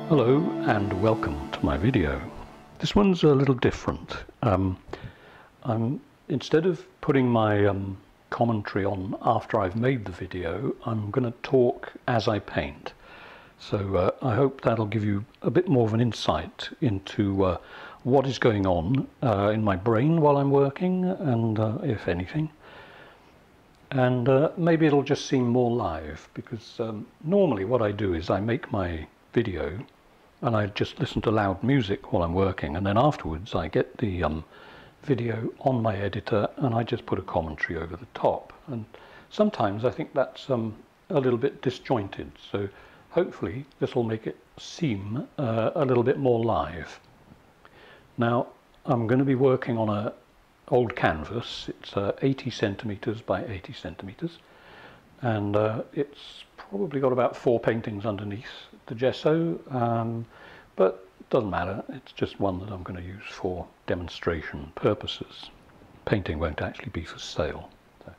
Hello and welcome to my video. This one's a little different. Instead of putting my commentary on after I've made the video, I'm going to talk as I paint. So I hope that'll give you a bit more of an insight into what is going on in my brain while I'm working, and if anything. And maybe it'll just seem more live, because normally what I do is I make my video and I just listen to loud music while I'm working, and then afterwards I get the video on my editor and I just put a commentary over the top. And sometimes I think that's a little bit disjointed, so hopefully this will make it seem a little bit more live. Now I'm going to be working on a old canvas. It's 80 centimeters by 80 centimeters, and it's probably got about 4 paintings underneath the gesso, but it doesn't matter. It's just one that I'm going to use for demonstration purposes. Painting won't actually be for sale. So,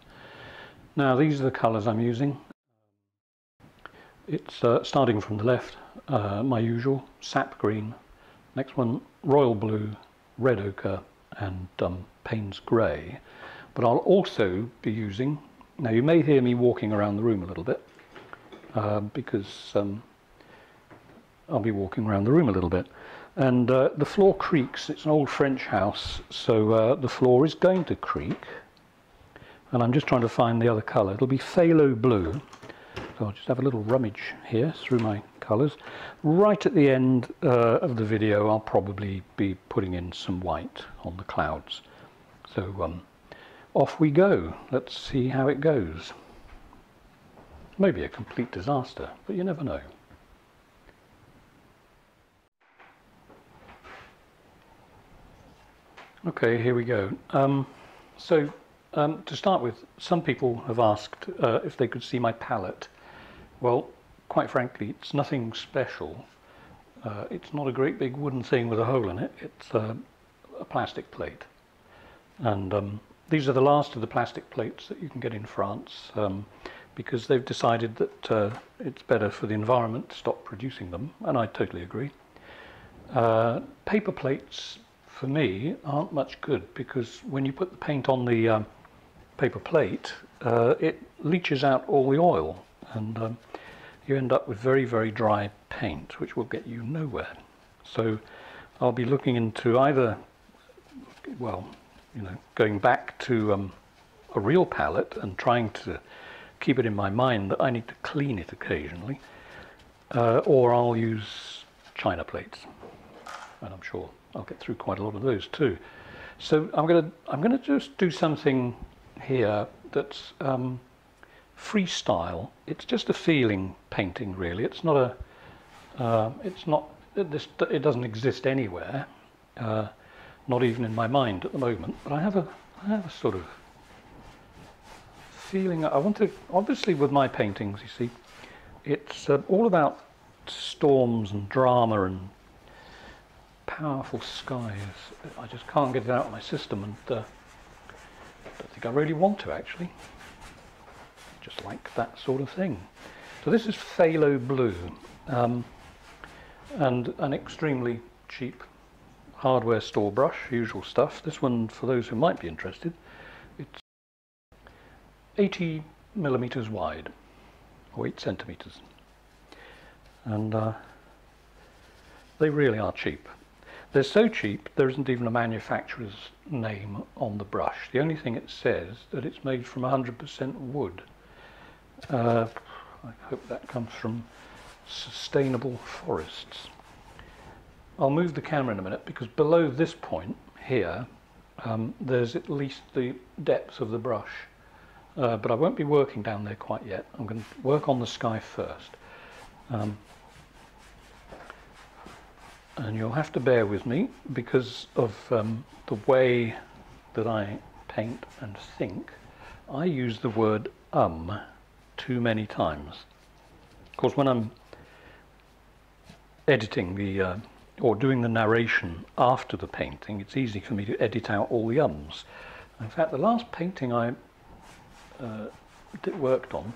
now these are the colours I'm using. It's starting from the left, my usual sap green, next one royal blue, red ochre and Payne's grey. But I'll also be using, now you may hear me walking around the room a little bit, because I'll be walking around the room a little bit, and the floor creaks. It's an old French house, so the floor is going to creak, and I'm just trying to find the other colour. It'll be phthalo blue, so I'll just have a little rummage here through my colours. Right at the end of the video I'll probably be putting in some white on the clouds. So off we go. Let's see how it goes. Maybe a complete disaster, but you never know. Okay, here we go. To start with, some people have asked if they could see my palette. Well, quite frankly, it's nothing special. It's not a great big wooden thing with a hole in it. It's a plastic plate. And these are the last of the plastic plates that you can get in France, because they've decided that it's better for the environment to stop producing them, and I totally agree. Paper plates, for me, aren't much good, because when you put the paint on the paper plate, it leaches out all the oil, and you end up with very, very dry paint, which will get you nowhere. So I'll be looking into either, well, you know, going back to a real palette and trying to keep it in my mind that I need to clean it occasionally, or I'll use china plates, and I'm sure I'll get through quite a lot of those too. So I'm gonna just do something here that's freestyle. It's just a feeling painting, really. It's not a it doesn't exist anywhere, not even in my mind at the moment, but I have a sort of feeling. I want to, obviously with my paintings, you see, it's all about storms and drama and powerful skies. I just can't get it out of my system, and I don't think I really want to, actually. Just like that sort of thing. So this is phthalo blue, and an extremely cheap hardware store brush, usual stuff. This one, for those who might be interested, it's 80 millimeters wide, or 8 centimeters, and they really are cheap. They're so cheap there isn't even a manufacturer's name on the brush. The only thing it says that it's made from 100% wood. I hope that comes from sustainable forests. I'll move the camera in a minute, because below this point here there's at least the depth of the brush. But I won't be working down there quite yet. I'm going to work on the sky first. And you'll have to bear with me because of the way that I paint and think. I use the word too many times. Of course, when I'm editing the or doing the narration after the painting, it's easy for me to edit out all the ums. In fact, the last painting I worked on,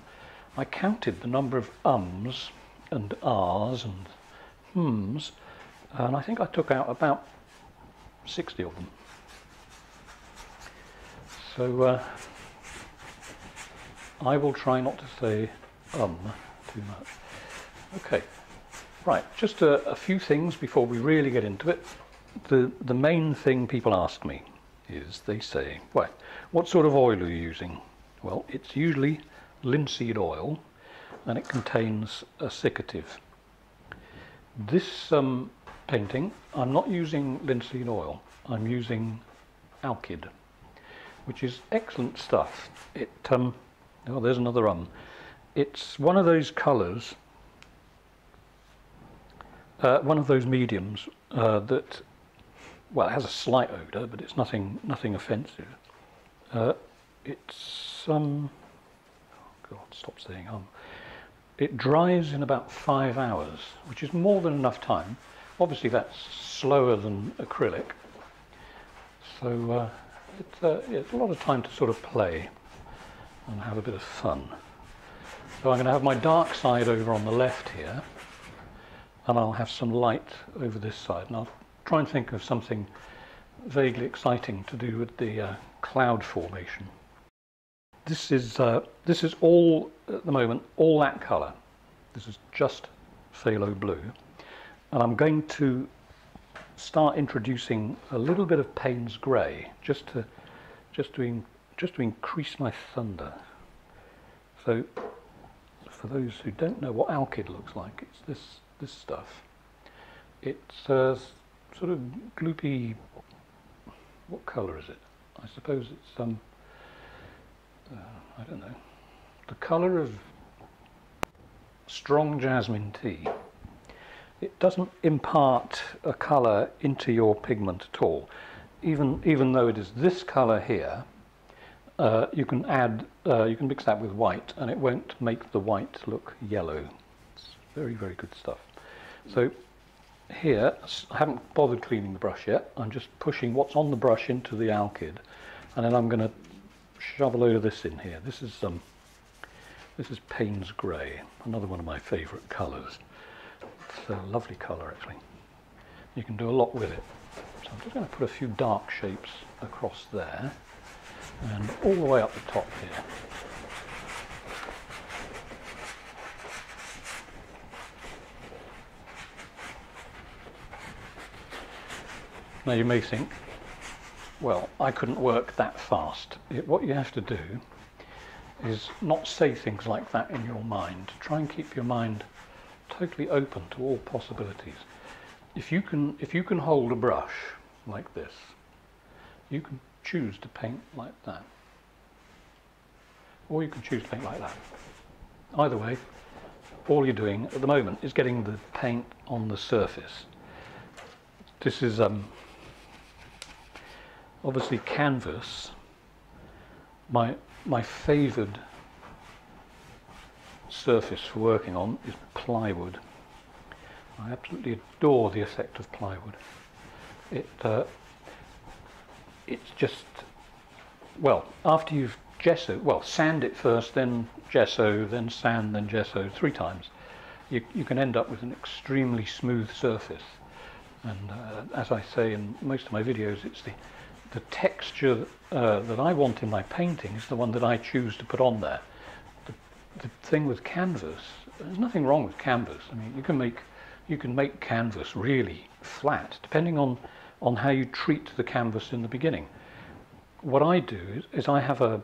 I counted the number of ums and ahs and hmms, and I think I took out about 60 of them. So I will try not to say too much. Okay, right, just a few things before we really get into it. The main thing people ask me is, they say, well, what sort of oil are you using? Well, it's usually linseed oil, and it contains a cicative. This painting, I'm not using linseed oil, I'm using alkyd, which is excellent stuff. It oh, there's another it's one of those colours, one of those mediums that, well, it has a slight odour, but it's nothing offensive. It's oh God, stop saying It dries in about 5 hours, which is more than enough time. Obviously that's slower than acrylic, so it's a lot of time to sort of play and have a bit of fun. So I'm going to have my dark side over on the left here, and I'll have some light over this side, and I'll try and think of something vaguely exciting to do with the cloud formation. This is all, at the moment, all that colour. This is just phthalo blue, and I'm going to start introducing a little bit of Payne's grey, just to increase my thunder. So, for those who don't know what alkyd looks like, it's this stuff. It's sort of gloopy. What colour is it? I suppose it's I don't know, the colour of strong jasmine tea. It doesn't impart a colour into your pigment at all. Even though it is this colour here, you can mix that with white, and it won't make the white look yellow. It's very, very good stuff. So here, I haven't bothered cleaning the brush yet. I'm just pushing what's on the brush into the alkyd, and then I'm going to shove a load of this in here. This is Payne's grey, another one of my favourite colours. It's a lovely colour, actually. You can do a lot with it. So I'm just going to put a few dark shapes across there, and all the way up the top here. Now you may think, well, I couldn't work that fast. What you have to do is not say things like that in your mind. Try and keep your mind totally open to all possibilities. If you can hold a brush like this, you can choose to paint like that, or you can choose to paint like that. Either way, all you're doing at the moment is getting the paint on the surface. This is obviously canvas. My favoured surface for working on is plywood. I absolutely adore the effect of plywood. It's just, well, after you've sand it first, then gesso, then sand, then gesso 3 times, you can end up with an extremely smooth surface. And as I say in most of my videos, it's the texture that I want in my painting is the one that I choose to put on there. The thing with canvas, there's nothing wrong with canvas. I mean, you can make canvas really flat, depending on how you treat the canvas in the beginning. What I do is I have a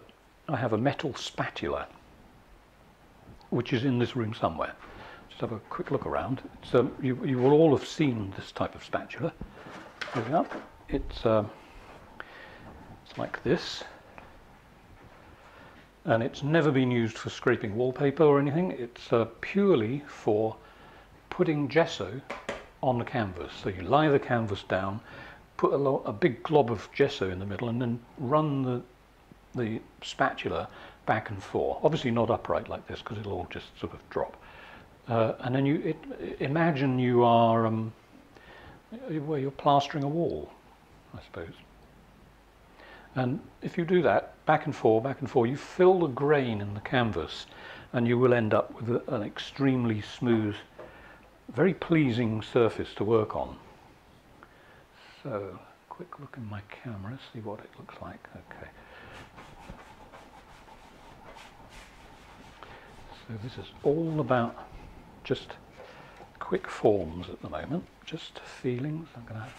metal spatula, which is in this room somewhere. Just have a quick look around. So you will all have seen this type of spatula. There we are. It's like this, and it's never been used for scraping wallpaper or anything. It's purely for putting gesso on the canvas. So you lie the canvas down, put a big glob of gesso in the middle, and then run the spatula back and forth. Obviously not upright like this, because it'll all just sort of drop. And then imagine you are you're plastering a wall, I suppose. And if you do that back and forth, you fill the grain in the canvas, and you will end up with an extremely smooth very pleasing surface to work on. So, quick look in my camera, see what it looks like. Okay. So this is all about just quick forms at the moment, just feelings. I'm going to have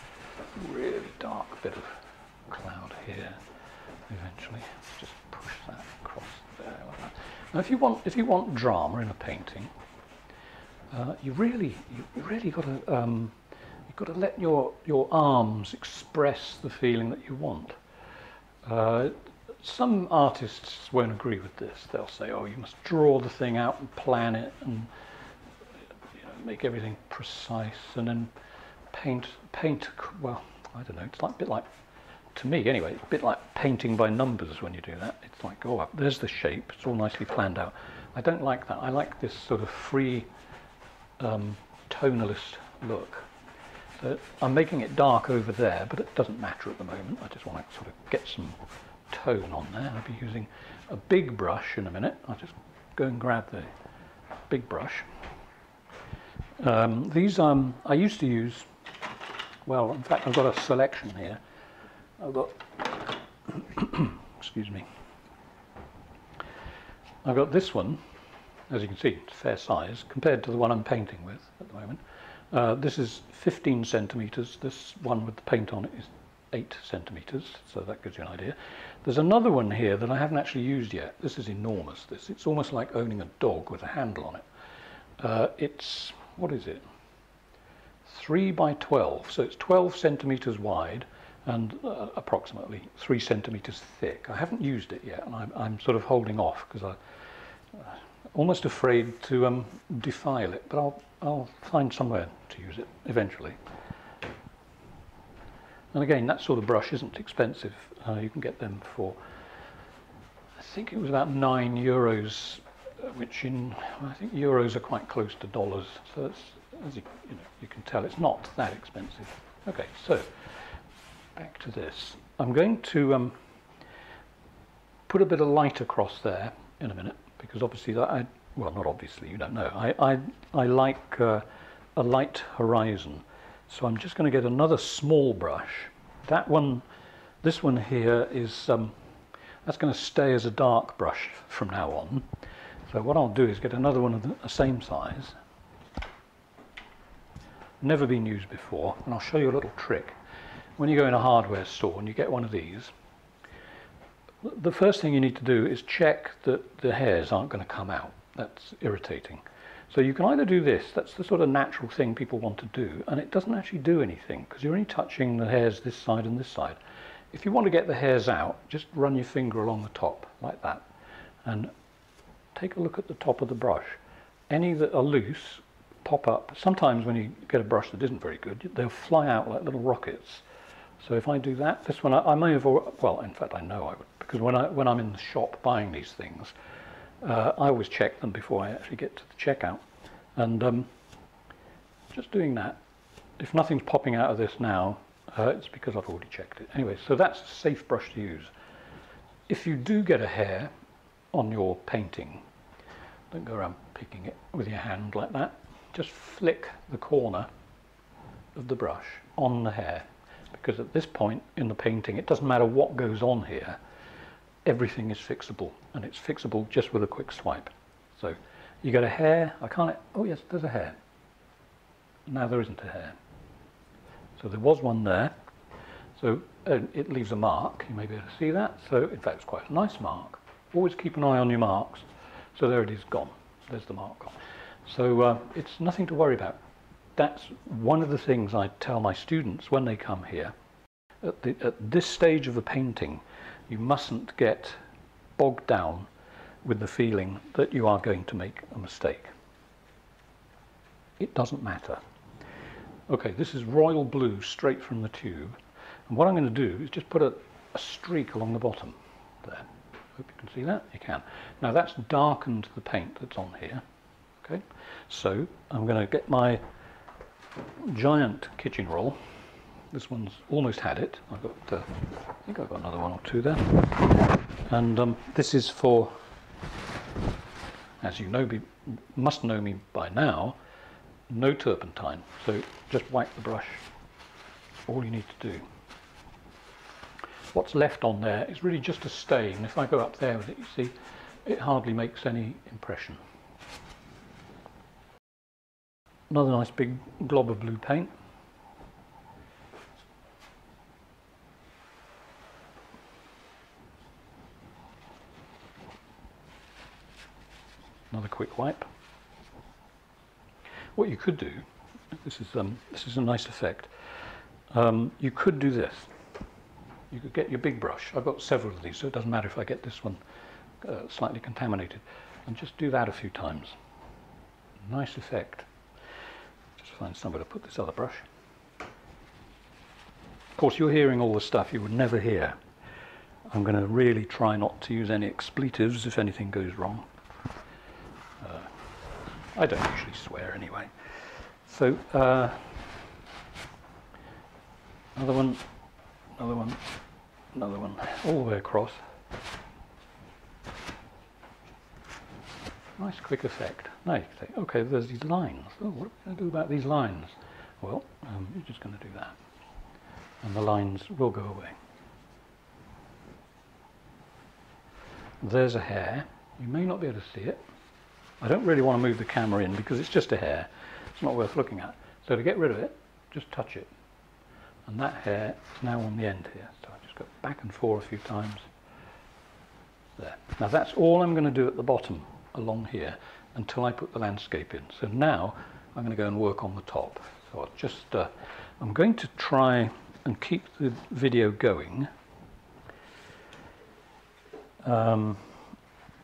a really dark bit of cloud here eventually. Just push that across there like that. Now if you want drama in a painting, you really got to you've got to let your arms express the feeling that you want. Some artists won't agree with this. They'll say, "Oh, you must draw the thing out and plan it and make everything precise, and then paint. Well, I don't know. It's like a bit like, to me anyway, it's a bit like painting by numbers when you do that. It's like, oh, there's the shape. It's all nicely planned out. I don't like that. I like this sort of free, tonalist look. So I'm making it dark over there, but it doesn't matter at the moment. I just want to sort of get some tone on there. I'll be using a big brush in a minute. I'll just go and grab the big brush. These I used to use, well, in fact I've got a selection here. I've got excuse me, I've got this one. As you can see, it's fair size compared to the one I'm painting with at the moment. This is 15 centimetres, this one with the paint on it is 8 centimetres, so that gives you an idea. There's another one here that I haven't actually used yet. This is enormous. It's almost like owning a dog with a handle on it. It's, what is it? 3 by 12, so it's 12 centimetres wide and approximately 3 centimetres thick. I haven't used it yet, and I'm sort of holding off because I'm almost afraid to defile it, but I'll find somewhere to use it eventually. And again, that sort of brush isn't expensive. You can get them for, I think it was about €9, which I think euros are quite close to dollars. So it's, as you can tell, it's not that expensive. Okay, so back to this. I'm going to put a bit of light across there in a minute, because obviously well, not obviously, you don't know. I like a light horizon. So I'm just going to get another small brush. This one here is, that's going to stay as a dark brush from now on. So what I'll do is get another one of the same size. Never been used before, and I'll show you a little trick. When you go in a hardware store and you get one of these, the first thing you need to do is check that the hairs aren't going to come out. That's irritating. So you can either do this, that's the sort of natural thing people want to do, and it doesn't actually do anything because you're only touching the hairs this side and this side. If you want to get the hairs out, just run your finger along the top like that and take a look at the top of the brush. Any that are loose pop up. Sometimes when you get a brush that isn't very good, they'll fly out like little rockets. So if I do that, this one I may have, well, in fact I know I would, because when I'm in the shop buying these things, I always check them before I actually get to the checkout, and just doing that. If nothing's popping out of this now, it's because I've already checked it. Anyway, so that's a safe brush to use. If you do get a hair on your painting, don't go around picking it with your hand like that. Just flick the corner of the brush on the hair, because at this point in the painting, it doesn't matter what goes on here. Everything is fixable, and it's fixable just with a quick swipe. So you get a hair. Oh yes, there's a hair. Now there isn't a hair. So there was one there. So it leaves a mark. You may be able to see that. So in fact, it's quite a nice mark. Always keep an eye on your marks. So there it is, gone. There's the mark gone. So it's nothing to worry about. That's one of the things I tell my students when they come here. At this stage of the painting, you mustn't get bogged down with the feeling that you are going to make a mistake. It doesn't matter. Okay, this is royal blue straight from the tube. And what I'm going to do is just put a streak along the bottom there. Hope you can see that. You can. Now that's darkened the paint that's on here. Okay, so I'm going to get my giant kitchen roll. This one's almost had it. I think I've got another one or two there. And this is for, as you know, must know me by now, no turpentine, so just wipe the brush, all you need to do. What's left on there is really just a stain. If I go up there with it, you see, it hardly makes any impression. Another nice big glob of blue paint. Another quick wipe. What you could do, this is a nice effect. You could do this. You could get your big brush. I've got several of these, so it doesn't matter if I get this one slightly contaminated, and just do that a few times. Nice effect. Just find somewhere to put this other brush. Of course, you're hearing all the stuff you would never hear. I'm going to really try not to use any expletives if anything goes wrong. I don't usually swear anyway. So, another one, another one, another one, all the way across. Nice quick effect. Now you can say, okay, there's these lines. Oh, what are we going to do about these lines? Well, you're just going to do that. And the lines will go away. There's a hair. You may not be able to see it. I don't really want to move the camera in because it's just a hair. It's not worth looking at. So to get rid of it, just touch it. And that hair is now on the end here. So I just go back and forth a few times. There. Now that's all I'm going to do at the bottom along here until I put the landscape in. So now I'm going to go and work on the top. So I'll just, I'm going to try and keep the video going.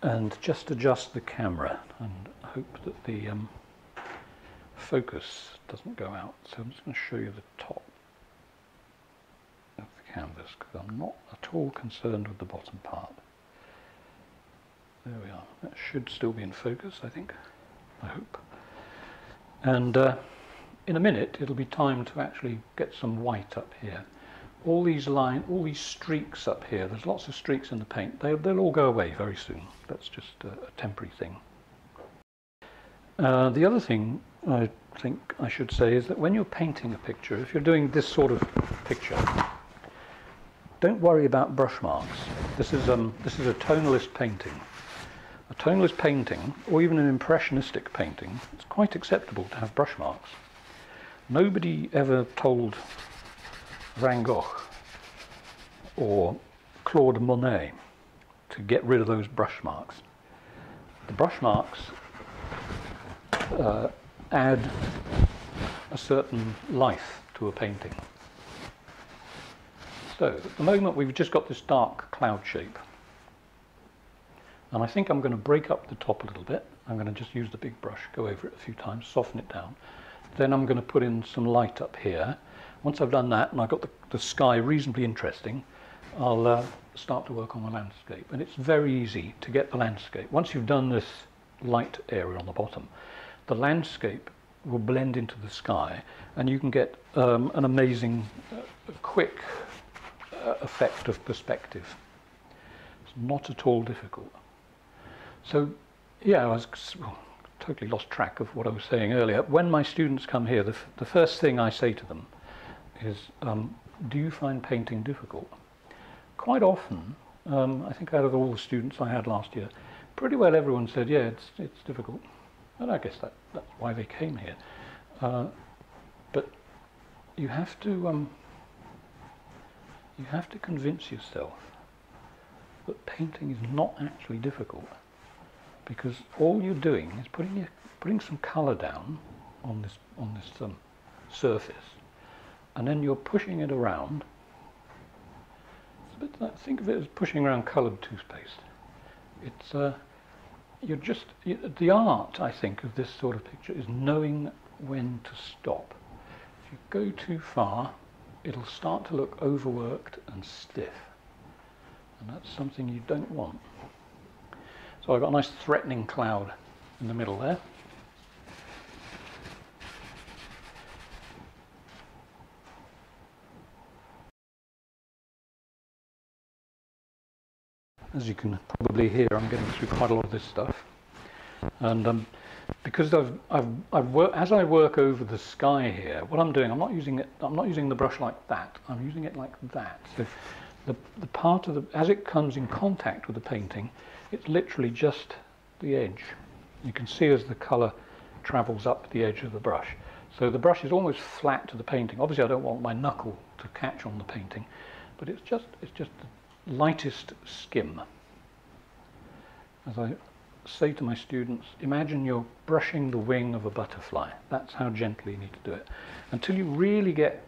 And just adjust the camera and hope that the focus doesn't go out. So I'm just going to show you the top of the canvas because I'm not at all concerned with the bottom part. There we are. That should still be in focus, I think. I hope. And in a minute it'll be time to actually get some white up here. All these streaks up here, there's lots of streaks in the paint, they'll all go away very soon. That's just a temporary thing. The other thing I think I should say is that when you're painting a picture, if you're doing this sort of picture, don't worry about brush marks. This is a tonalist painting. A tonalist painting, or even an impressionistic painting, it's quite acceptable to have brush marks. Nobody ever told Van Gogh or Claude Monet to get rid of those brush marks. The brush marks add a certain life to a painting. So at the moment we've just got this dark cloud shape, and I think I'm going to break up the top a little bit. I'm going to just use the big brush, go over it a few times, soften it down. Then I'm going to put in some light up here. Once I've done that and I've got the sky reasonably interesting, I'll start to work on the landscape. And it's very easy to get the landscape. Once you've done this light area on the bottom, the landscape will blend into the sky and you can get an amazing quick effect of perspective. It's not at all difficult. So yeah, I was totally lost track of what I was saying earlier. When my students come here, the first thing I say to them is, do you find painting difficult? Quite often, I think out of all the students I had last year, pretty well everyone said, yeah, it's difficult. And I guess that's why they came here. But you have to convince yourself that painting is not actually difficult, because all you're doing is putting some colour down on this surface, and then you're pushing it around. It's a bit like, think of it as pushing around coloured toothpaste. It's the art, I think, of this sort of picture is knowing when to stop. If you go too far, it'll start to look overworked and stiff, and that's something you don't want. So I've got a nice threatening cloud in the middle there. As you can probably hear, I'm getting through quite a lot of this stuff, and because as I work over the sky here, what I'm doing, I'm not using the brush like that. I'm using it like that. So the part of as it comes in contact with the painting, it's literally just the edge. You can see as the colour travels up the edge of the brush. So the brush is almost flat to the painting. Obviously, I don't want my knuckle to catch on the painting, but it's just the lightest skim. As I say to my students, imagine you're brushing the wing of a butterfly. That's how gently you need to do it. Until you really get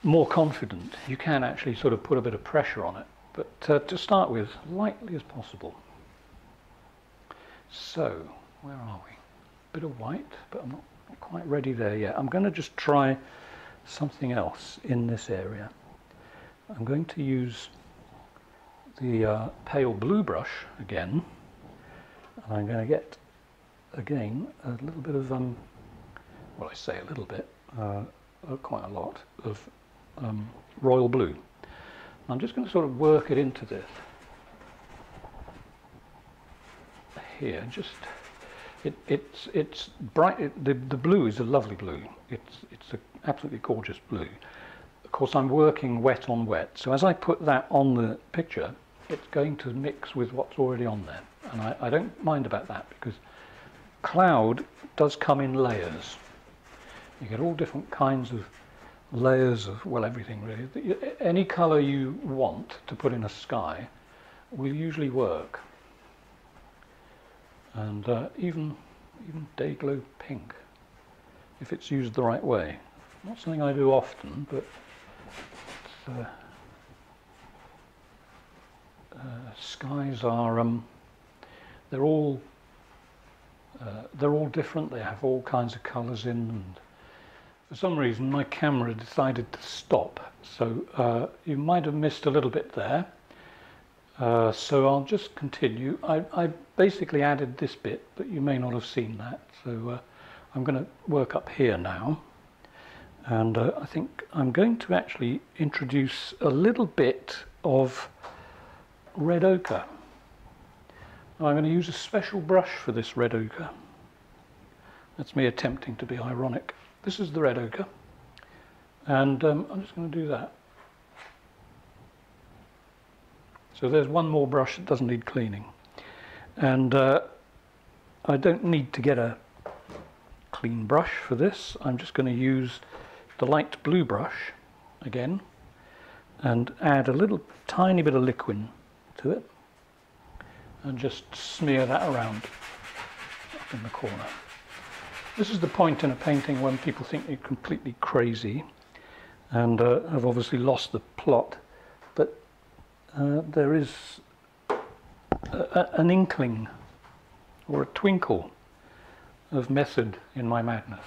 more confident, you can actually sort of put a bit of pressure on it. But to start with, lightly as possible. So, where are we? A bit of white, but I'm not quite ready there yet. I'm going to just try something else in this area. I'm going to use the pale blue brush again, and I'm going to get again a little bit of well, I say a little bit, quite a lot of royal blue. I'm just going to sort of work it into this here. Just it's bright. The blue is a lovely blue. It's an absolutely gorgeous blue. Of course, I'm working wet on wet, so as I put that on the picture, it's going to mix with what's already on there, and I don't mind about that, because cloud does come in layers. You get all different kinds of layers of, well, everything really. Any colour you want to put in a sky will usually work, and even day glow pink, if it's used the right way. Not something I do often, but skies are they're all different. They have all kinds of colours in, and for some reason my camera decided to stop, so you might have missed a little bit there. So I'll just continue. I basically added this bit, but you may not have seen that, so I'm going to work up here now. And I think I'm going to actually introduce a little bit of red ochre. Now, I'm going to use a special brush for this red ochre. That's me attempting to be ironic. This is the red ochre, and I'm just going to do that. So there's one more brush that doesn't need cleaning, and I don't need to get a clean brush for this. I'm just going to use the light blue brush again and add a little tiny bit of liquid to it and just smear that around up in the corner. This is the point in a painting when people think you're completely crazy and have obviously lost the plot, but there is an inkling or a twinkle of method in my madness.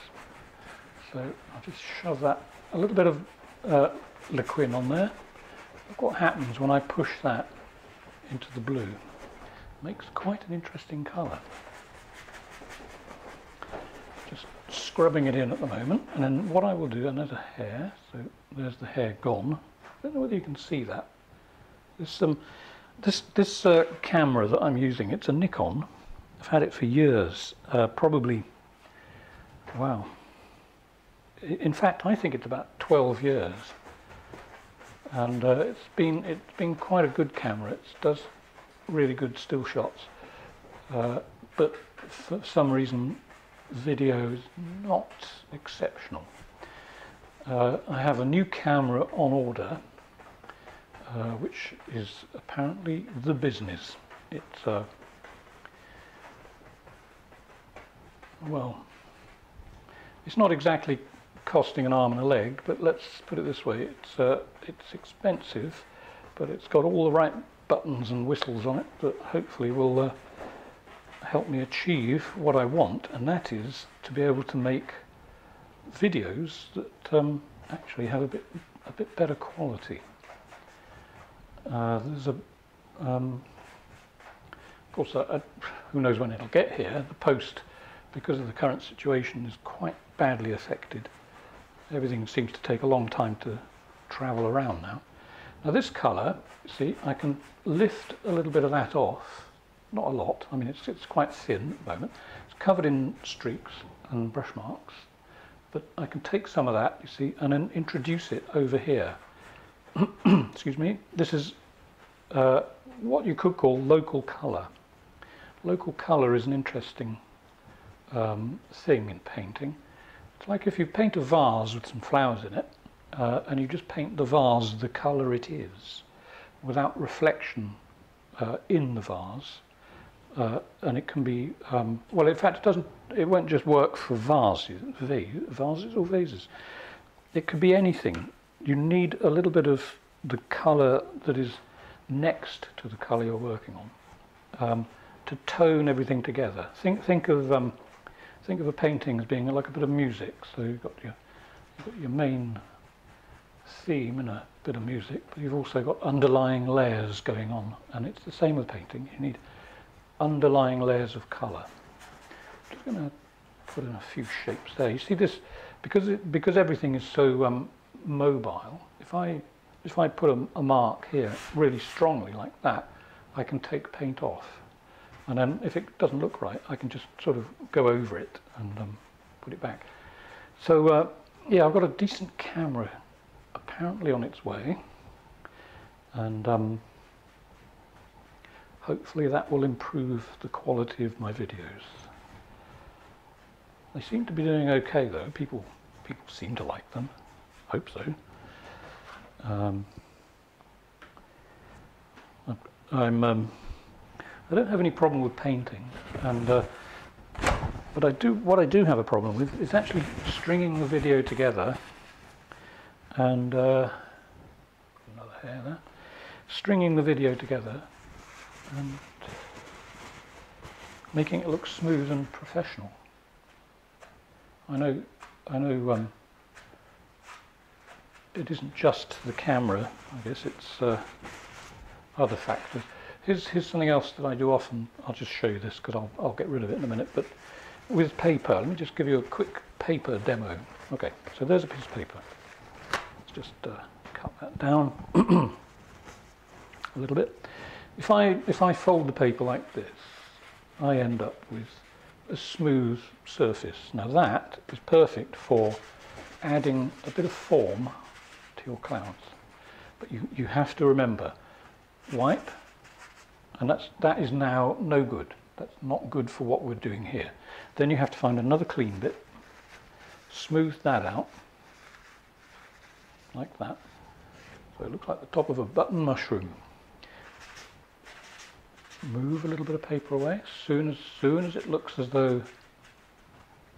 So I'll just shove that, a little bit of liquid on there. Look what happens when I push that into the blue. It makes quite an interesting colour. Just scrubbing it in at the moment, and then what I will do, and there's a hair, so there's the hair gone. I don't know whether you can see that. There's this camera that I'm using, it's a Nikon. I've had it for years, probably, wow. In fact, I think it's about 12 years, and it's been quite a good camera. It does really good still shots, but for some reason, video is not exceptional. I have a new camera on order, which is apparently the business. It's well, it's not exactly costing an arm and a leg, but let's put it this way: it's expensive, but it's got all the right buttons and whistles on it that hopefully will help me achieve what I want, and that is to be able to make videos that actually have a bit better quality. There's a of course, who knows when it'll get here. The post, because of the current situation, is quite badly affected. Everything seems to take a long time to travel around now. Now this colour, see, I can lift a little bit of that off not a lot. I mean, it's quite thin at the moment. It's covered in streaks and brush marks, but I can take some of that, you see, and then introduce it over here. Excuse me. This is what you could call local colour. Local colour is an interesting thing in painting. It's like if you paint a vase with some flowers in it, and you just paint the vase the colour it is, without reflection in the vase, and it can be well. In fact, it won't just work for vases or vases. It could be anything. You need a little bit of the colour that is next to the colour you're working on to tone everything together. Think of a painting as being like a bit of music. So you've got your main theme and a bit of music, but you've also got underlying layers going on, and it's the same with painting. You need underlying layers of colour. I'm just going to put in a few shapes there. You see this, because everything is so mobile. If I put a mark here really strongly like that, I can take paint off, and then if it doesn't look right, I can just sort of go over it and put it back. So yeah, I've got a decent camera apparently on its way, and hopefully that will improve the quality of my videos. They seem to be doing okay though. People seem to like them. Hope so. I don't have any problem with painting, and but what I do have a problem with is actually stringing the video together, and another hair there, stringing the video together and making it look smooth and professional. I know it isn't just the camera, I guess it's other factors. Here's something else that I do often. I'll just show you this because I'll get rid of it in a minute. But with paper, let me just give you a quick paper demo. Okay, so there's a piece of paper. Let's just cut that down a little bit. If I fold the paper like this, I end up with a smooth surface. Now that is perfect for adding a bit of form to your clouds. But you have to remember, wipe, and that is now no good. That's not good for what we're doing here. Then you have to find another clean bit, smooth that out, like that. So it looks like the top of a button mushroom. Move a little bit of paper away. Soon as it looks as though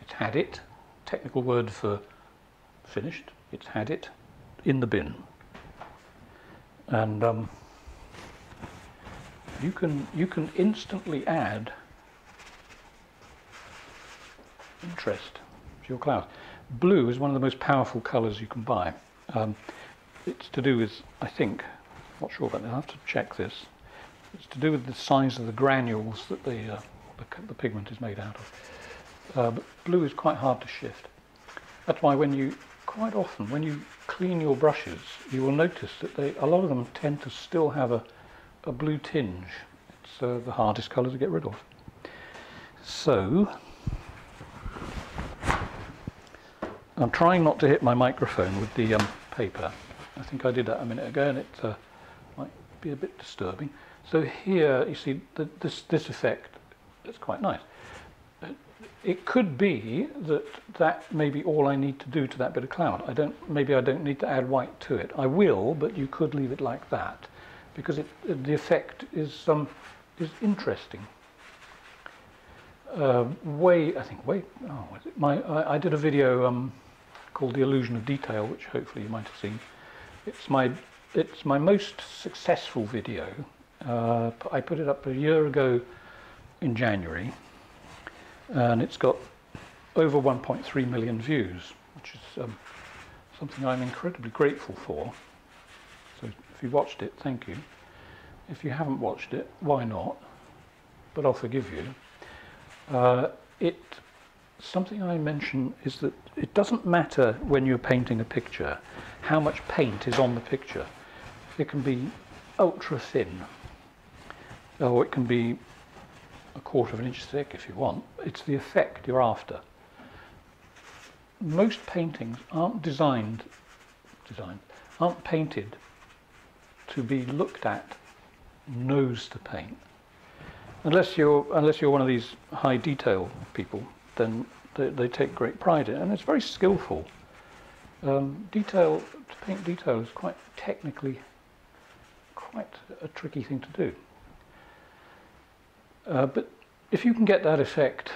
it's had it, technical word for finished, it's had it, in the bin. And you can instantly add interest to your cloud. Blue is one of the most powerful colours you can buy. It's to do with, I think, not sure about that, I'll have to check this. It's to do with the size of the granules that the pigment is made out of. But blue is quite hard to shift. That's why quite often when you clean your brushes, you will notice that a lot of them tend to still have a blue tinge. It's the hardest colour to get rid of. So I'm trying not to hit my microphone with the paper. I think I did that a minute ago, and it might be a bit disturbing. So here you see this effect. It's quite nice. It could be that may be all I need to do to that bit of cloud. Maybe I don't need to add white to it. I will, but you could leave it like that, because the effect is interesting. I did a video called "The Illusion of Detail," which hopefully you might have seen. It's my most successful video. I put it up a year ago in January, and it's got over 1.3 million views, which is something I'm incredibly grateful for. So if you watched it, thank you. If you haven't watched it, why not? But I'll forgive you. Something I mention is that it doesn't matter when you're painting a picture how much paint is on the picture. It can be ultra thin, or it can be 1/4 of an inch thick if you want. It's the effect you're after. Most paintings aren't aren't painted to be looked at nose to paint. Unless you're one of these high detail people, then they take great pride in it, and it's very skillful. To paint detail is quite technically quite a tricky thing to do. But if you can get that effect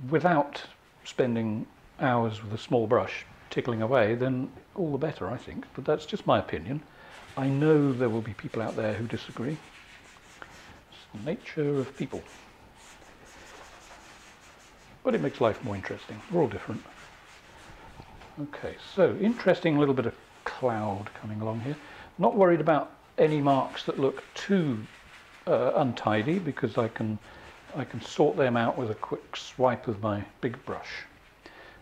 without spending hours with a small brush tickling away, then all the better, I think. But that's just my opinion. I know there will be people out there who disagree. It's the nature of people. But it makes life more interesting. We're all different. Okay, so interesting little bit of cloud coming along here. Not worried about any marks that look too untidy, because I can sort them out with a quick swipe of my big brush.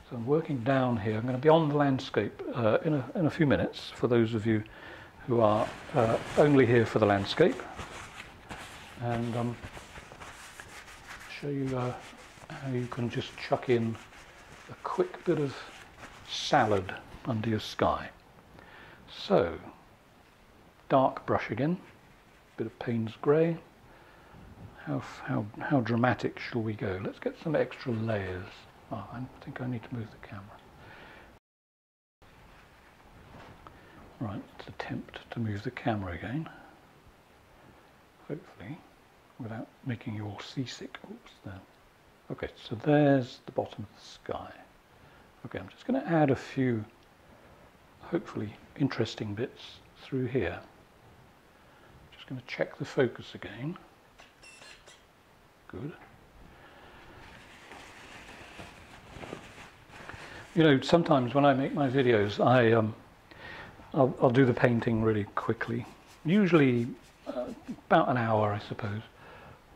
So I'm working down here. I'm going to be on the landscape in a few minutes, for those of you who are only here for the landscape, and show you how you can just chuck in a quick bit of salad under your sky. So, dark brush again, bit of Payne's grey. How dramatic shall we go? Let's get some extra layers. Oh, I think I need to move the camera. Right, let's attempt to move the camera again. Hopefully, without making you all seasick. Oops, there. Okay, so there's the bottom of the sky. Okay, I'm just going to add a few, hopefully, interesting bits through here. Just going to check the focus again. Good. You know, sometimes when I make my videos, I'll do the painting really quickly. Usually about an hour, I suppose.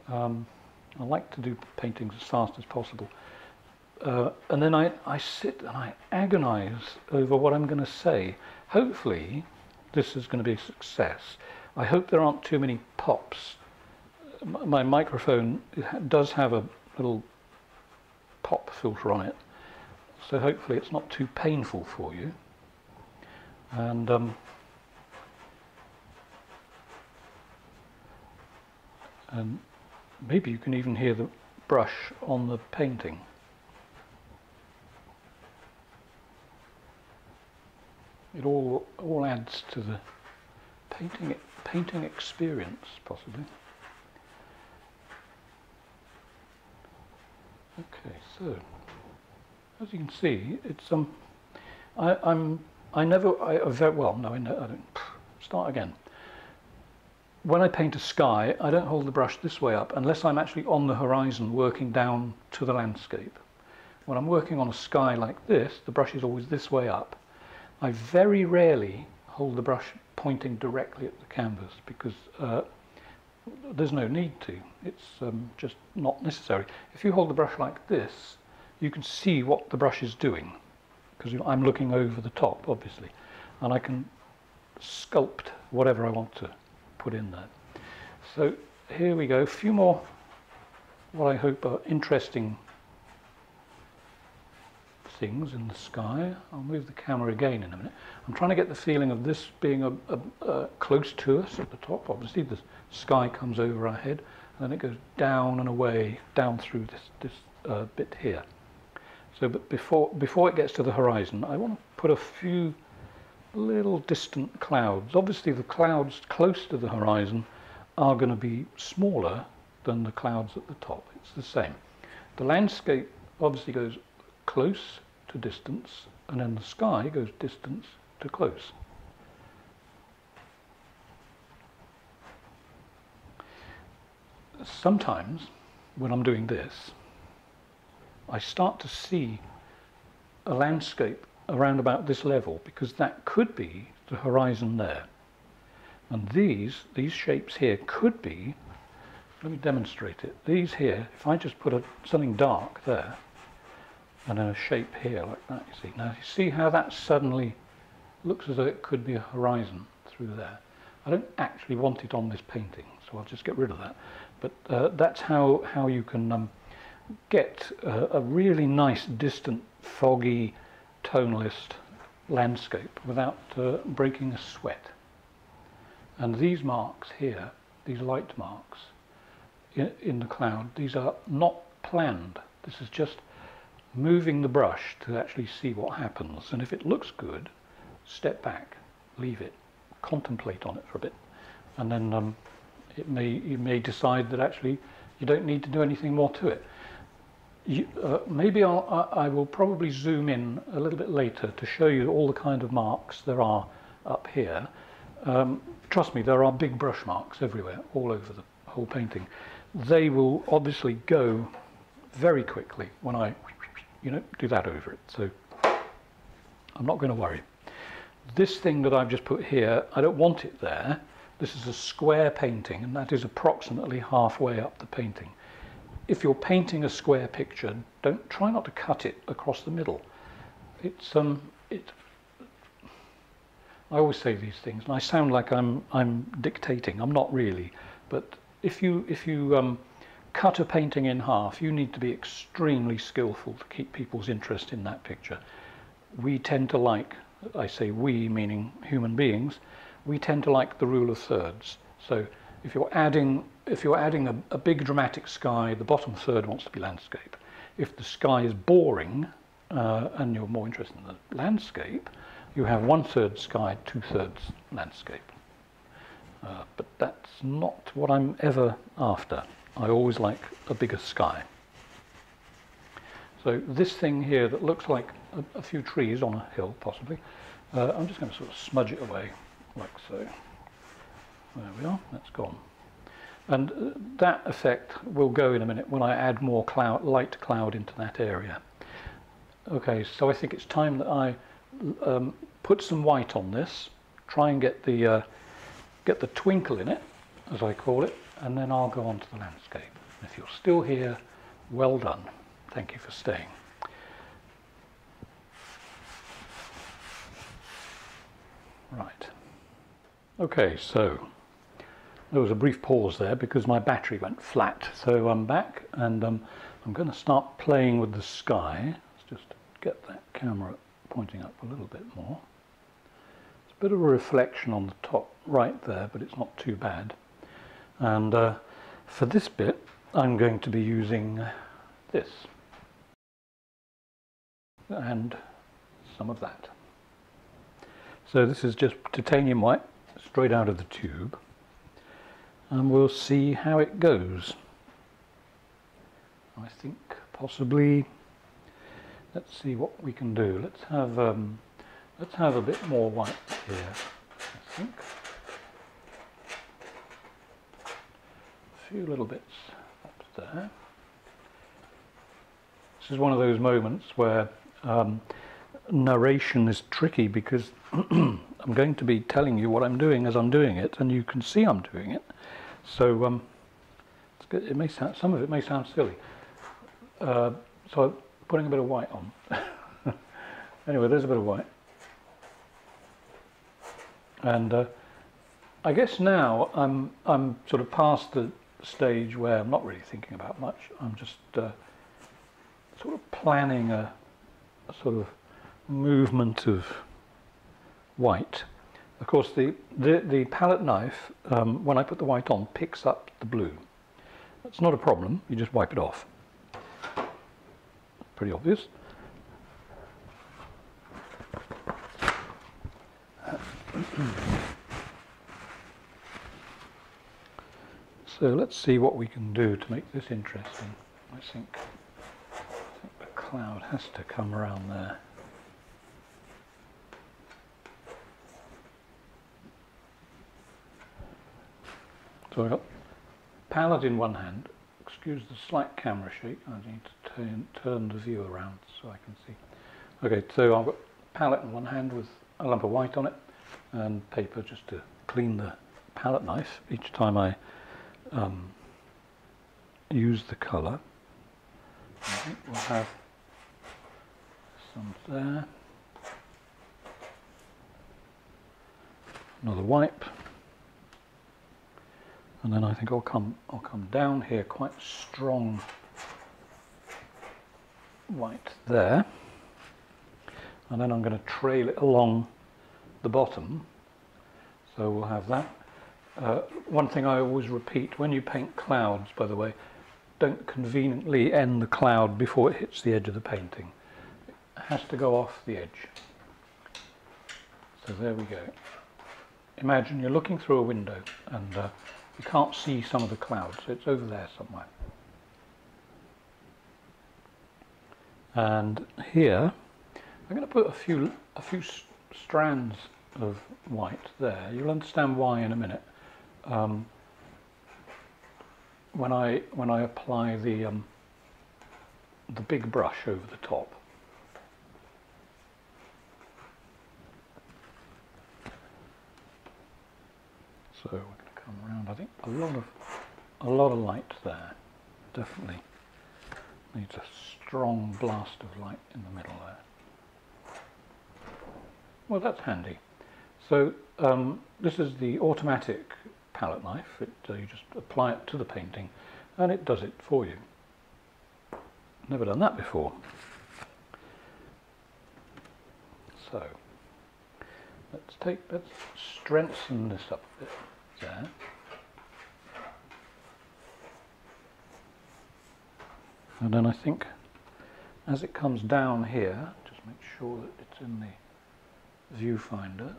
I like to do paintings as fast as possible. And then I sit and I agonize over what I'm going to say. Hopefully this is going to be a success. I hope there aren't too many pops. My microphone does have a little pop filter on it, so hopefully it's not too painful for you. And maybe you can even hear the brush on the painting. It all adds to the painting experience, possibly. Okay, so as you can see, it's I don't. Start again. When I paint a sky, I don't hold the brush this way up unless I'm actually on the horizon working down to the landscape. When I'm working on a sky like this, the brush is always this way up. I very rarely hold the brush pointing directly at the canvas, because there's no need to. It's just not necessary. If you hold the brush like this, you can see what the brush is doing, because I'm looking over the top, obviously, and I can sculpt whatever I want to put in there. So here we go, a few more what I hope are interesting things in the sky. I'll move the camera again in a minute. I'm trying to get the feeling of this being close to us at the top. Obviously the sky comes over our head, and then it goes down and away, down through this bit here. So, but before it gets to the horizon, I want to put a few little distant clouds. Obviously the clouds close to the horizon are going to be smaller than the clouds at the top. It's the same. The landscape obviously goes close to distance, and then the sky goes distance to close. Sometimes when I'm doing this, I start to see a landscape around about this level, because that could be the horizon there. And these shapes here could be, let me demonstrate it, these here, if I just put something dark there, and then a shape here like that, you see. Now you see how that suddenly looks as though it could be a horizon through there. I don't actually want it on this painting, so I'll just get rid of that. But that's how you can get a really nice, distant, foggy, toneless landscape without breaking a sweat. And these marks here, these light marks in the cloud, these are not planned. This is just moving the brush to actually see what happens. And if it looks good, step back, leave it, contemplate on it for a bit, and then you may decide that actually you don't need to do anything more to it. Maybe I will probably zoom in a little bit later to show you all the kind of marks there are up here. Trust me, there are big brush marks everywhere, all over the whole painting. They will obviously go very quickly when I, do that over it. So I'm not going to worry. This thing that I've just put here, I don't want it there. This is a square painting, and that is approximately halfway up the painting. If you're painting a square picture, try not to cut it across the middle. I always say these things, and I sound like I'm dictating. I'm not really, but if you cut a painting in half, you need to be extremely skillful to keep people's interest in that picture. We tend to like, I say we meaning human beings, we tend to like the rule of thirds. So if you're adding a big dramatic sky, the bottom third wants to be landscape. If the sky is boring and you're more interested in the landscape, you have 1/3 sky, 2/3 landscape. But that's not what I'm ever after. I always like a bigger sky. So this thing here that looks like a few trees on a hill, possibly, I'm just going to sort of smudge it away, like so. There we are, that's gone. And that effect will go in a minute when I add more light cloud into that area. Okay, so I think it's time that I put some white on this, try and get the twinkle in it, as I call it, and then I'll go on to the landscape. If you're still here, well done. Thank you for staying. Right. Okay, so there was a brief pause there because my battery went flat. So I'm back, and I'm going to start playing with the sky. Let's just get that camera pointing up a little bit more. It's a bit of a reflection on the top right there, but it's not too bad. And for this bit, I'm going to be using this and some of that. So this is just titanium white, straight out of the tube, and we'll see how it goes. I think possibly, let's see what we can do. Let's have a bit more white here, I think. A few little bits up there. This is one of those moments where narration is tricky because I'm going to be telling you what I'm doing as I'm doing it, and you can see I'm doing it. So it's good. It may sound, some of it may sound silly. So I'm putting a bit of white on. Anyway, there's a bit of white, and I guess now I'm sort of past the stage where I'm not really thinking about much. I'm just sort of planning a sort of movement of white. Of course, the palette knife, when I put the white on, picks up the blue. That's not a problem. You just wipe it off. Pretty obvious. So let's see what we can do to make this interesting. I think the cloud has to come around there. So I've got palette in one hand. Excuse the slight camera shake. I need to turn the view around so I can see. Okay, so I've got palette in one hand with a lump of white on it and paper just to clean the palette knife each time I use the colour. I think we'll have some there. Another wipe. and then I think I'll come down here quite strong white there, and then I'm going to trail it along the bottom, so we'll have that. One thing I always repeat, when you paint clouds, by the way, don't conveniently end the cloud before it hits the edge of the painting. It has to go off the edge. So there we go. Imagine you're looking through a window and you can't see some of the clouds. It's over there somewhere. And here I'm going to put a few strands of white there. You'll understand why in a minute. When I apply the big brush over the top. So we're going to come around. I think a lot of light there. Definitely needs a strong blast of light in the middle there. Well, that's handy. So this is the automatic palette knife. You just apply it to the painting and it does it for you. Never done that before. So let's strengthen this up a bit there. And then I think as it comes down here, just make sure that it's in the viewfinder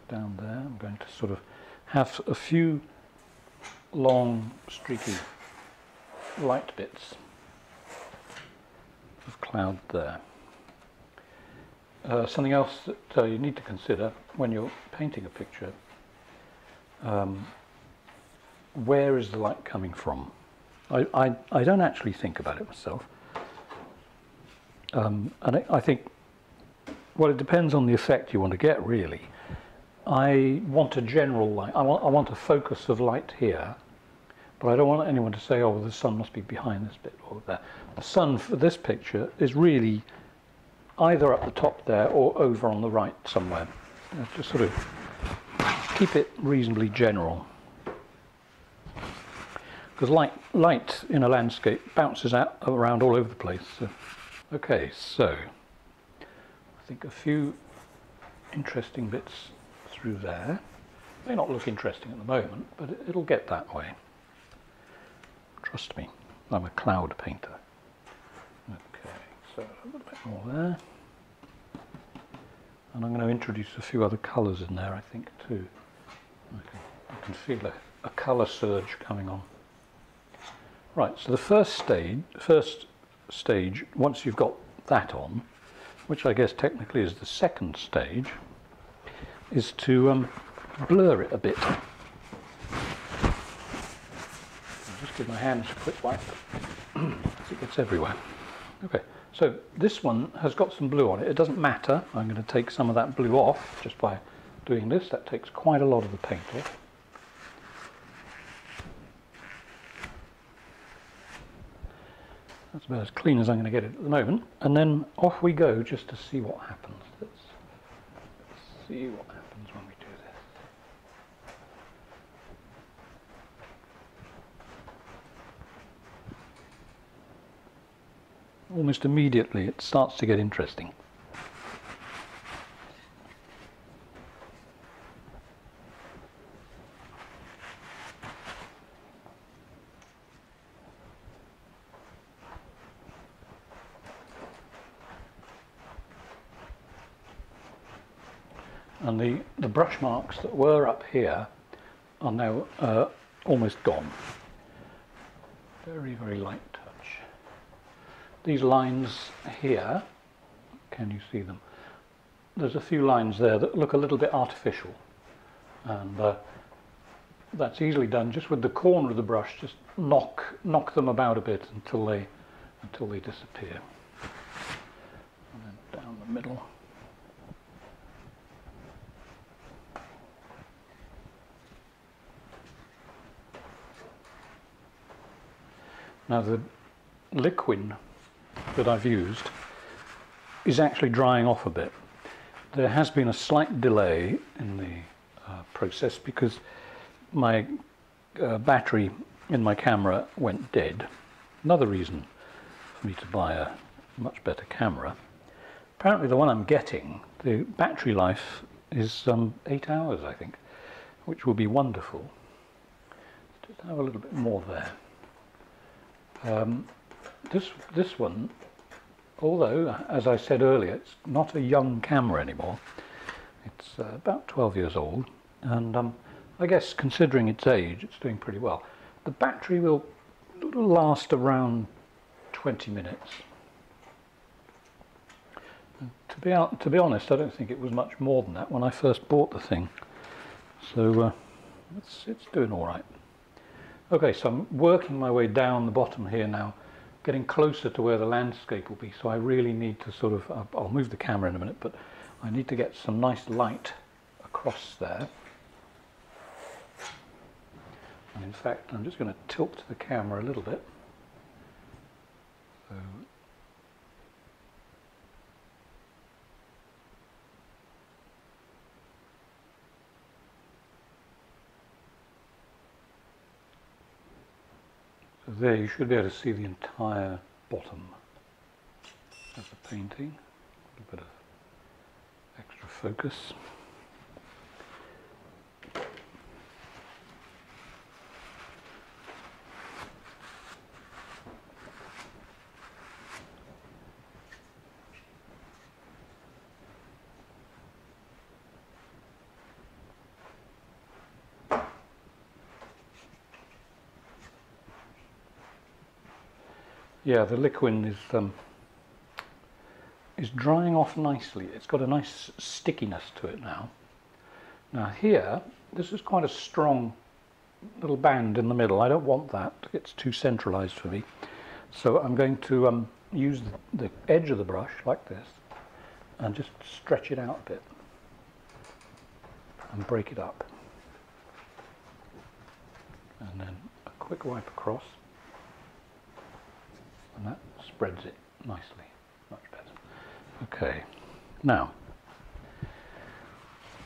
down there. I'm going to sort of have a few long streaky light bits of cloud there. Something else that you need to consider when you're painting a picture, where is the light coming from? I don't actually think about it myself, and I think, well, it depends on the effect you want to get, really. I want a general light. I want a focus of light here, but I don't want anyone to say, oh, the sun must be behind this bit or there. The sun for this picture is really either up the top there or over on the right somewhere. Just sort of keep it reasonably general. Because light in a landscape bounces out around all over the place. So. Okay, so I think a few interesting bits through there. May not look interesting at the moment, but it'll get that way. Trust me, I'm a cloud painter. Okay, so a little bit more there. And I'm going to introduce a few other colours in there, I think, too. I can feel a colour surge coming on. Right, so the first stage, once you've got that on, which I guess technically is the second stage, is to blur it a bit. I'll just give my hands a quick wipe as it gets everywhere. Okay, so this one has got some blue on it. It doesn't matter. I'm going to take some of that blue off just by doing this. That takes quite a lot of the paint off. That's about as clean as I'm going to get it at the moment. And then off we go just to see what happens. Let's see what happens when we do this. Almost immediately it starts to get interesting. And the brush marks that were up here are now almost gone. Very, very light touch. These lines here, can you see them? There's a few lines there that look a little bit artificial, and that's easily done just with the corner of the brush. Just knock them about a bit until they disappear. And then down the middle. Now the liquid that I've used is actually drying off a bit. There has been a slight delay in the process because my battery in my camera went dead. Another reason for me to buy a much better camera. Apparently the one I'm getting, the battery life is 8 hours, I think, which will be wonderful. Just have a little bit more there. This one, although, as I said earlier, it's not a young camera anymore. It's about 12 years old, and I guess considering its age, it's doing pretty well. The battery will last around 20 minutes. And to be honest, I don't think it was much more than that when I first bought the thing. So it's doing all right. Okay, so I'm working my way down the bottom here now, getting closer to where the landscape will be. So I really need to sort of, I'll move the camera in a minute, but I need to get some nice light across there. And in fact, I'm just going to tilt the camera a little bit. So there you should be able to see the entire bottom of the painting. A little bit of extra focus. Yeah, the liquid is drying off nicely. It's got a nice stickiness to it now. Now here, this is quite a strong little band in the middle. I don't want that. It's too centralized for me. So I'm going to use the edge of the brush like this and just stretch it out a bit and break it up. And then a quick wipe across. And that spreads it nicely, much better. Okay, now,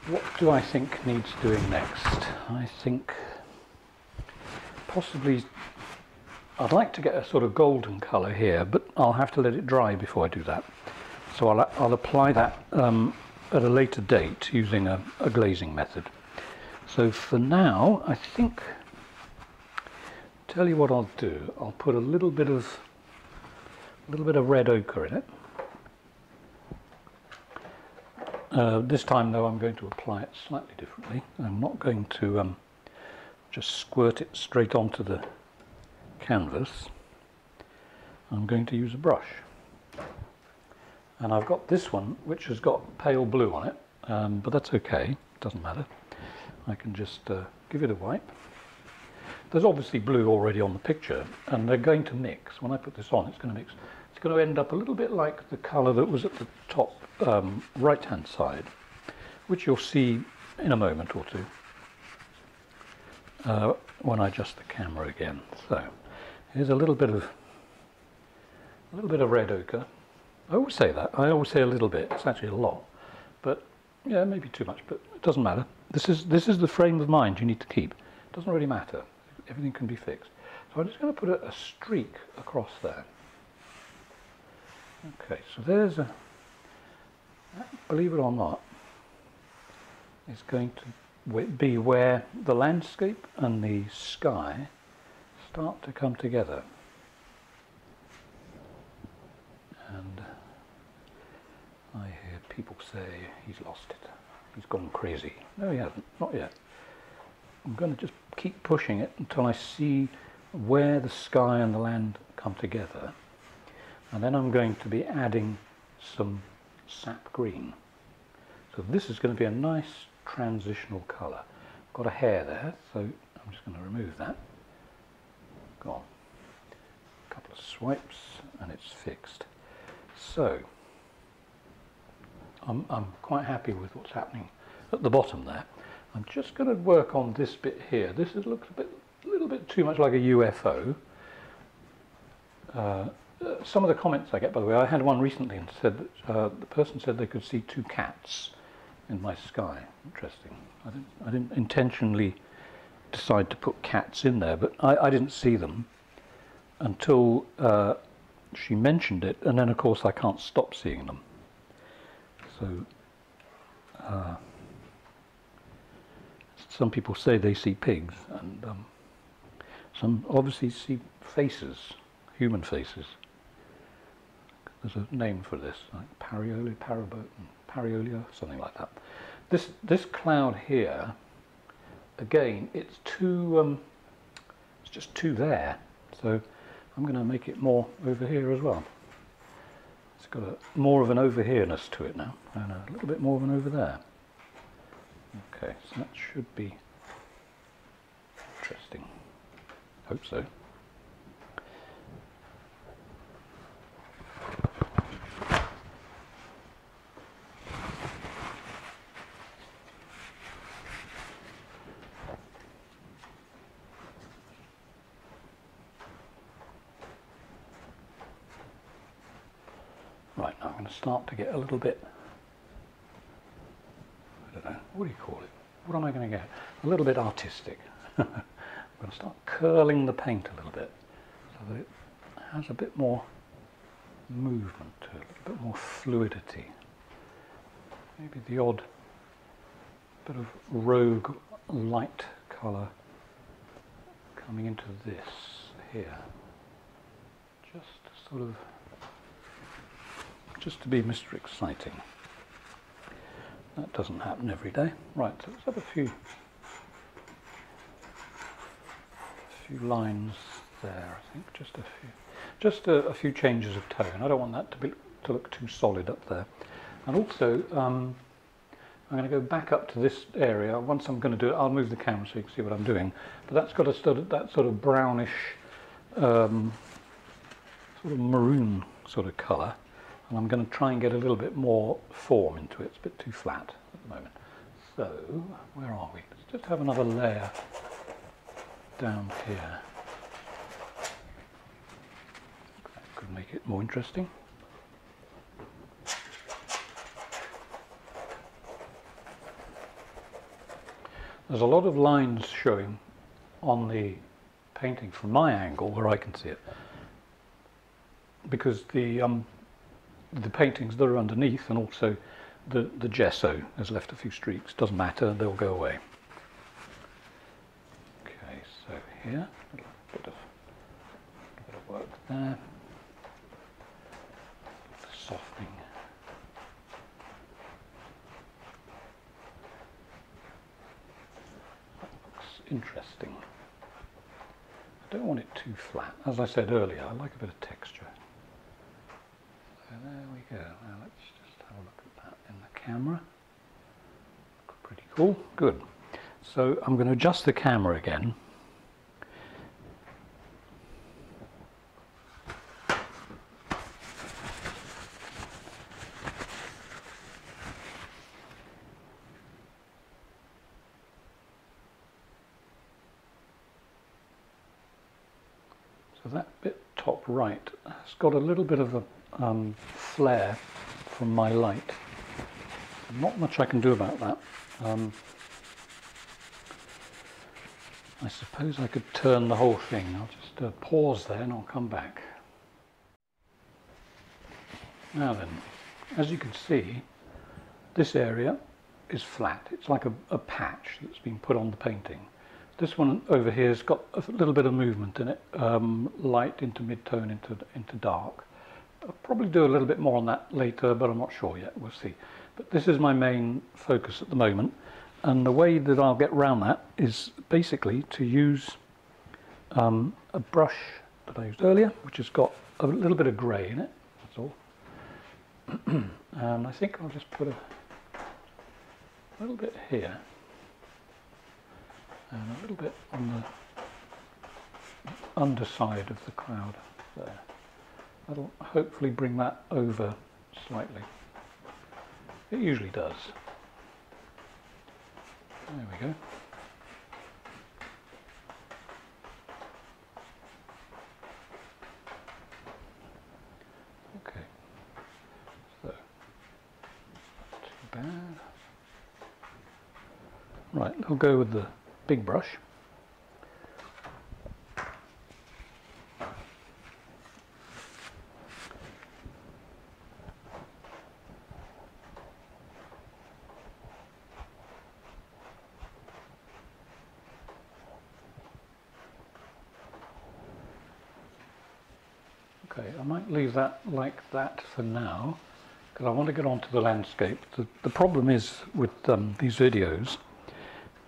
what do I think needs doing next? I think possibly, I'd like to get a sort of golden colour here, but I'll have to let it dry before I do that. So I'll apply that at a later date using a glazing method. So for now, I think, tell you what I'll do, I'll put a little bit of red ochre in it. This time though I'm going to apply it slightly differently. I'm not going to just squirt it straight onto the canvas. I'm going to use a brush. And I've got this one which has got pale blue on it, but that's okay, it doesn't matter. I can just give it a wipe. There's obviously blue already on the picture, and they're going to mix. When I put this on, it's going to mix. It's going to end up a little bit like the colour that was at the top right-hand side, which you'll see in a moment or two when I adjust the camera again. So here's a little bit of red ochre. I always say that. I always say a little bit. It's actually a lot, but yeah, maybe too much. But it doesn't matter. This is the frame of mind you need to keep. It doesn't really matter. Everything can be fixed. So I'm just going to put a streak across there. Okay, so there's a, believe it or not, is going to be where the landscape and the sky start to come together. And I hear people say he's lost it. He's gone crazy. No, he hasn't. Not yet. I'm going to just keep pushing it until I see where the sky and the land come together. And then I'm going to be adding some sap green. So this is going to be a nice transitional colour. I've got a hair there, so I'm just going to remove that. Gone. A couple of swipes and it's fixed. So I'm quite happy with what's happening at the bottom there. I'm just going to work on this bit here. This looks a little bit too much like a UFO. Some of the comments I get, by the way, I had one recently and said that the person said they could see two cats in my sky. Interesting. I didn't intentionally decide to put cats in there, but I didn't see them until she mentioned it, and then of course I can't stop seeing them. So some people say they see pigs, and some obviously see faces, human faces. There's a name for this, like pareidolia, something like that. This cloud here, again, it's just too there. So I'm going to make it more over here as well. It's got more of an over here-ness to it now, and a little bit more of an over there. Okay, so that should be interesting. Hope so. Right, now I'm going to start to get a little bit, I don't know, what do you call it? What am I going to get? A little bit artistic. I'm going to start curling the paint a little bit so that it has a bit more movement to it, a little bit more fluidity. Maybe the odd bit of rogue light colour coming into this here. Just to be Mr. Exciting. That doesn't happen every day. Right, so let's have a few lines there, I think, just a few changes of tone. I don't want that to look too solid up there. And also, I'm going to go back up to this area. Once I'm going to do it, I'll move the camera so you can see what I'm doing. But that's got that sort of brownish, sort of maroon sort of colour. And I'm going to try and get a little bit more form into it. It's a bit too flat at the moment. So, where are we? Let's just have another layer down here. That could make it more interesting. There's a lot of lines showing on the painting from my angle where I can see it, because the paintings that are underneath, and also the gesso has left a few streaks. Doesn't matter, they'll go away. Okay, so here, a little bit of work there. Softening. That looks interesting. I don't want it too flat. As I said earlier, I like a bit of texture. So there we go. Now let's just have a look at that in the camera. Pretty cool. Good. So I'm going to adjust the camera again. So that bit top right has got a little bit of a flare from my light. Not much I can do about that. I suppose I could turn the whole thing. I'll just pause there and I'll come back. Now then, as you can see, this area is flat. It's like a patch that's been put on the painting. This one over here has got a little bit of movement in it, light into mid-tone into dark. I'll probably do a little bit more on that later, but I'm not sure yet. We'll see. But this is my main focus at the moment, and the way that I'll get around that is basically to use a brush that I used earlier, which has got a little bit of grey in it. That's all. And I think I'll just put a little bit here and a little bit on the underside of the cloud there. That'll hopefully bring that over slightly. It usually does. There we go. Okay. So, not too bad. Right, I'll go with the big brush. Okay, I might leave that like that for now, because I want to get on to the landscape. The problem is with these videos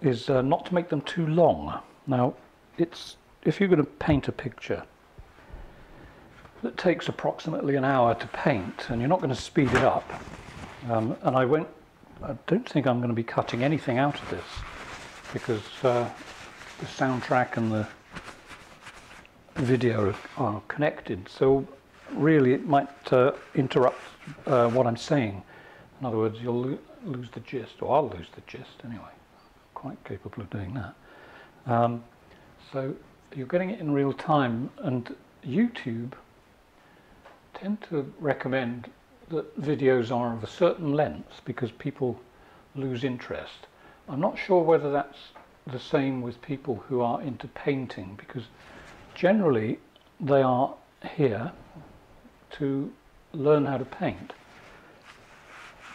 is not to make them too long. Now, if you're going to paint a picture that takes approximately an hour to paint, and you're not going to speed it up, and I don't think I'm going to be cutting anything out of this, because the soundtrack and the video are connected, so really it might interrupt what I'm saying. In other words, you'll lose the gist, or I'll lose the gist anyway. I'm quite capable of doing that. So you're getting it in real time, and YouTube tend to recommend that videos are of a certain length because people lose interest. I'm not sure whether that's the same with people who are into painting, because generally they are here to learn how to paint.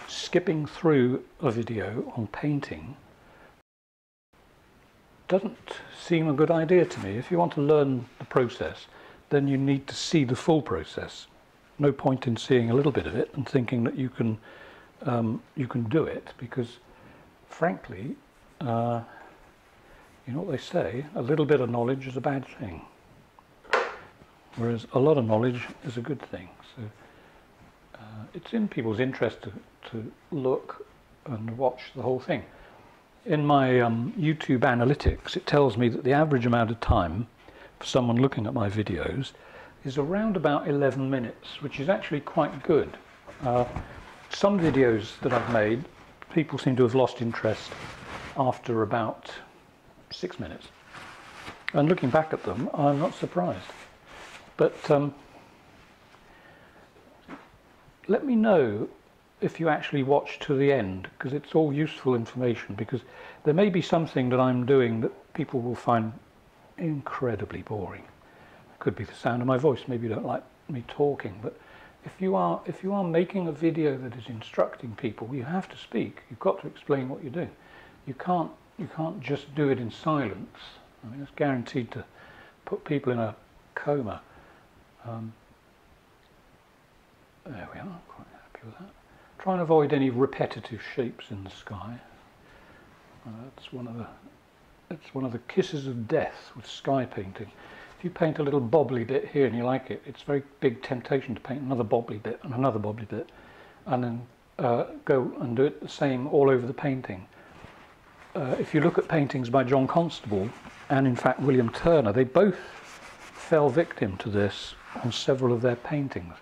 Skipping through a video on painting doesn't seem a good idea to me. If you want to learn the process, then you need to see the full process. No point in seeing a little bit of it and thinking that you can do it, because frankly, you know what they say, a little bit of knowledge is a bad thing, whereas a lot of knowledge is a good thing. So it's in people's interest to look and watch the whole thing. In my YouTube analytics, it tells me that the average amount of time for someone looking at my videos is around about 11 minutes, which is actually quite good. Some videos that I've made, people seem to have lost interest after about 6 minutes. And looking back at them, I'm not surprised. But let me know if you actually watch to the end, because it's all useful information, because there may be something that I'm doing that people will find incredibly boring. It could be the sound of my voice. Maybe you don't like me talking, but if you are making a video that is instructing people, you have to speak. You've got to explain what you're doing. You can't just do it in silence. I mean, it's guaranteed to put people in a coma. There we are. I'm quite happy with that. Try and avoid any repetitive shapes in the sky. That's one of the kisses of death with sky painting. If you paint a little bobbly bit here and you like it, it's a very big temptation to paint another bobbly bit and another bobbly bit, and then go and do it the same all over the painting. If you look at paintings by John Constable and in fact William Turner, they both fell victim to this on several of their paintings.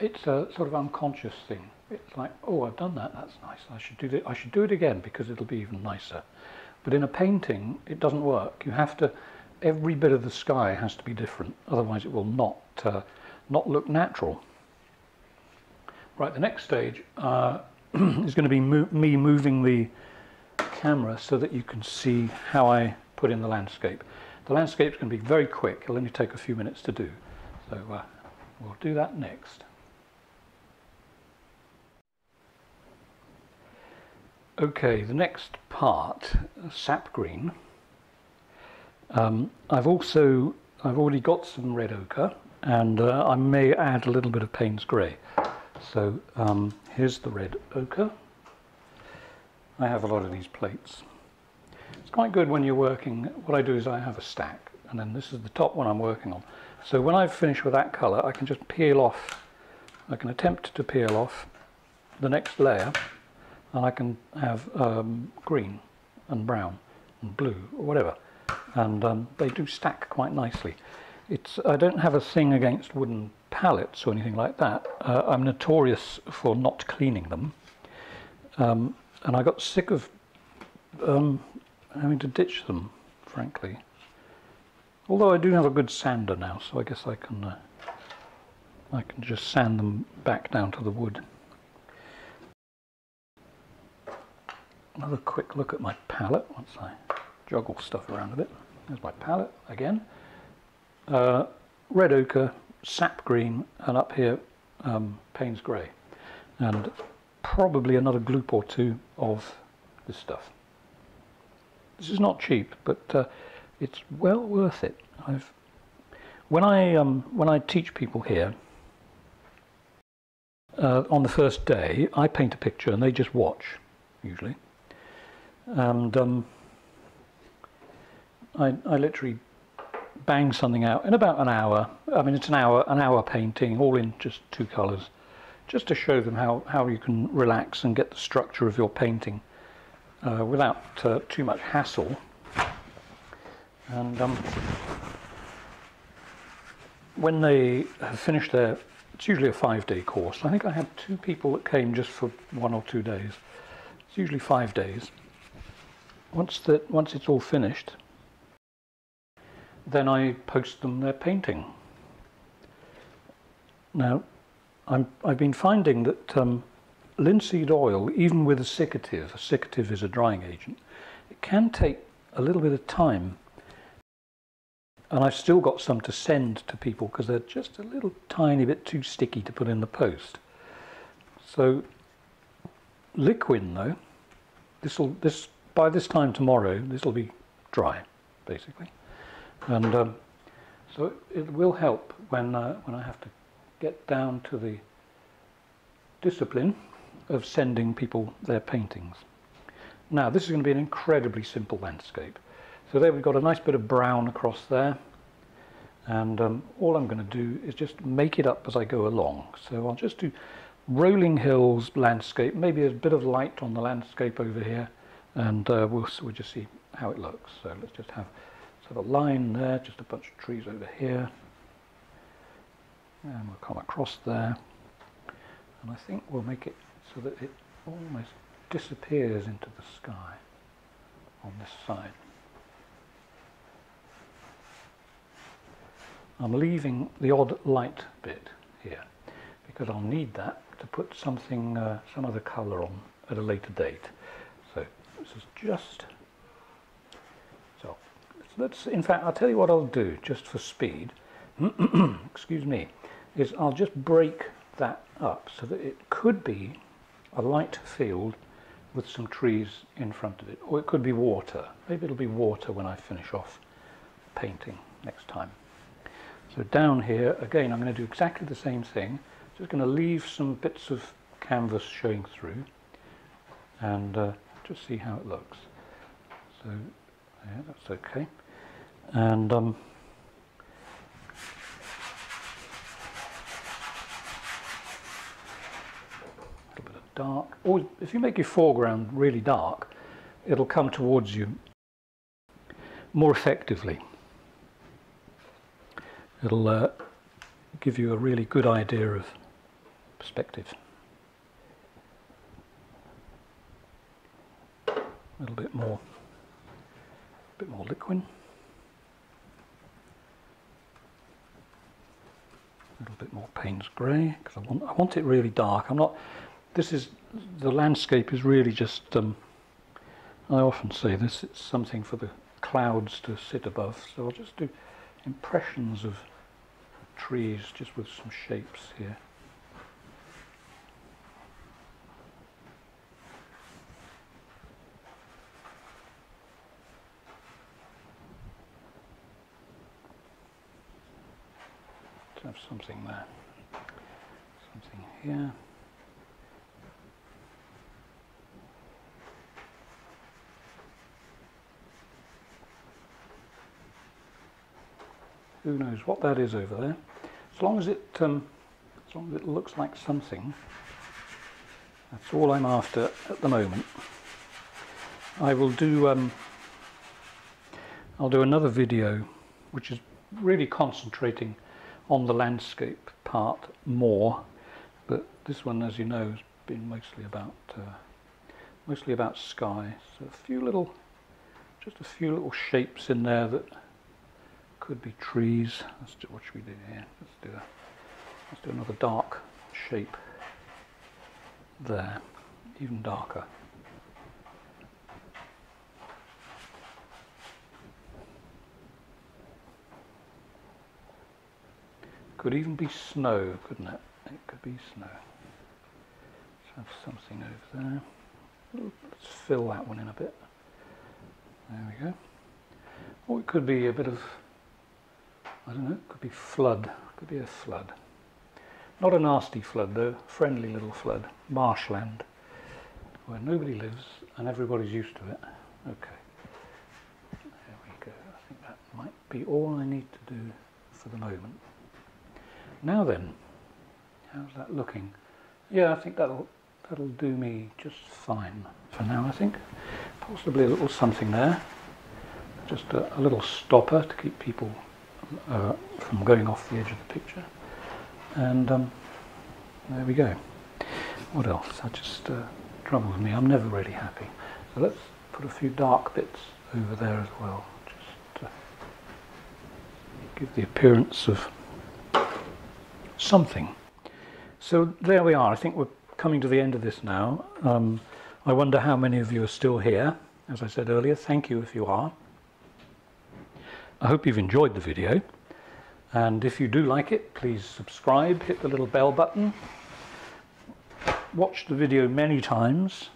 It's a sort of unconscious thing. It's like, oh, I've done that, that's nice, I should do it again because it'll be even nicer. But in a painting, it doesn't work. You have to, every bit of the sky has to be different, otherwise it will not look natural. Right, the next stage is going to be me moving the camera so that you can see how I put in the landscape. The landscape's going to be very quick. It'll only take a few minutes to do. So we'll do that next. Okay, the next part, sap green. I've already got some red ochre, and I may add a little bit of Payne's grey. So here's the red ochre. I have a lot of these plates. It's quite good when you're working. What I do is I have a stack, and then this is the top one I'm working on. So when I've finished with that colour, I can just peel off, I can attempt to peel off the next layer, and I can have green and brown and blue or whatever, and they do stack quite nicely. I don't have a thing against wooden pallets or anything like that. I'm notorious for not cleaning them, and I got sick of having to ditch them, frankly. Although I do have a good sander now, so I guess I can just sand them back down to the wood. Another quick look at my palette once I juggle stuff around a bit. There's my palette again. Red ochre, sap green, and up here Payne's grey, and probably another gloop or two of this stuff. This is not cheap, but it's well worth it. When I teach people here, on the first day, I paint a picture and they just watch, usually. And I literally bang something out in about an hour. I mean, it's an hour painting, all in just 2 colours, just to show them how you can relax and get the structure of your painting without too much hassle. And when they have finished their, it's usually a 5-day course. I think I had 2 people that came just for 1 or 2 days. It's usually 5 days. Once it's all finished, then I post them their painting. Now, I've been finding that linseed oil, even with a cicative is a drying agent, it can take a little bit of time. And I've still got some to send to people because they're just a little tiny bit too sticky to put in the post. So liquid though, by this time tomorrow, this will be dry, basically. And so it will help when I have to get down to the discipline of sending people their paintings. Now, this is going to be an incredibly simple landscape. So there we've got a nice bit of brown across there, and all I'm going to do is just make it up as I go along. So I'll just do rolling hills landscape, maybe a bit of light on the landscape over here, and we'll just see how it looks. So let's just have sort of a line there, just a bunch of trees over here, and we'll come across there, and I think we'll make it so that it almost disappears into the sky on this side. I'm leaving the odd light bit here because I'll need that to put something, some other colour on at a later date. So this is just, so let's, in fact, I'll tell you what I'll do just for speed, excuse me, is I'll just break that up so that it could be a light field with some trees in front of it, or it could be water. Maybe it'll be water when I finish off painting next time. So down here, again, I'm going to do exactly the same thing. Just going to leave some bits of canvas showing through and just see how it looks. So, yeah, that's okay. And a little bit of dark. Or if you make your foreground really dark, it'll come towards you more effectively. It'll give you a really good idea of perspective. A little bit more liquid. A little bit more Payne's grey because I want it really dark. The landscape is really just. I often say this. It's something for the clouds to sit above. So I'll just do impressions of trees just with some shapes here. To have something there, something here. Who knows what that is over there? As long as it looks like something, that's all I'm after at the moment. I will do. I'll do another video, which is really concentrating on the landscape part more. But this one, as you know, has been mostly about sky. So just a few little shapes in there that could be trees. What should we do here? Let's do another dark shape there, even darker. Could even be snow, couldn't it? It could be snow. Let's have something over there. Let's fill that one in a bit. There we go. Or it could be a bit of I don't know, could be flood, could be a flood. Not a nasty flood though, friendly little flood, marshland, where nobody lives and everybody's used to it. Okay, there we go. I think that might be all I need to do for the moment. Now then, how's that looking? Yeah, I think that'll do me just fine for now, I think. Possibly a little something there, just a little stopper to keep people from going off the edge of the picture. And there we go. What else? That just troubles me. I'm never really happy. So let's put a few dark bits over there as well, just to give the appearance of something. So there we are. I think we're coming to the end of this now. I wonder how many of you are still here. As I said earlier, thank you if you are. I hope you've enjoyed the video, and if you do like it, please subscribe, hit the little bell button, watch the video many times,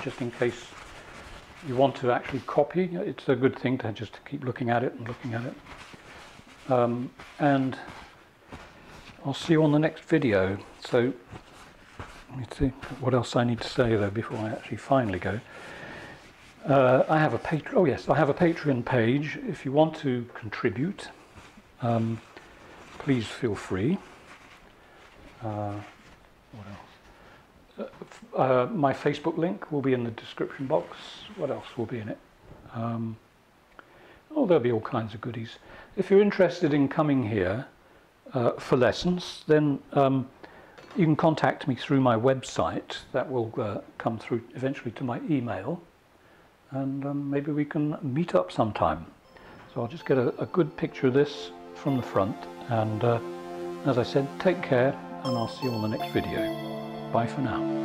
just in case you want to actually copy. It's a good thing to just keep looking at it and looking at it. And I'll see you on the next video. So let me see what else I need to say though before I actually finally go. I have a Patreon page. If you want to contribute, please feel free. What else? My Facebook link will be in the description box. What else will be in it? There'll be all kinds of goodies. If you're interested in coming here for lessons, then you can contact me through my website. That will come through eventually to my email, and maybe we can meet up sometime. So I'll just get a good picture of this from the front, and as I said, take care, and I'll see you on the next video. Bye for now.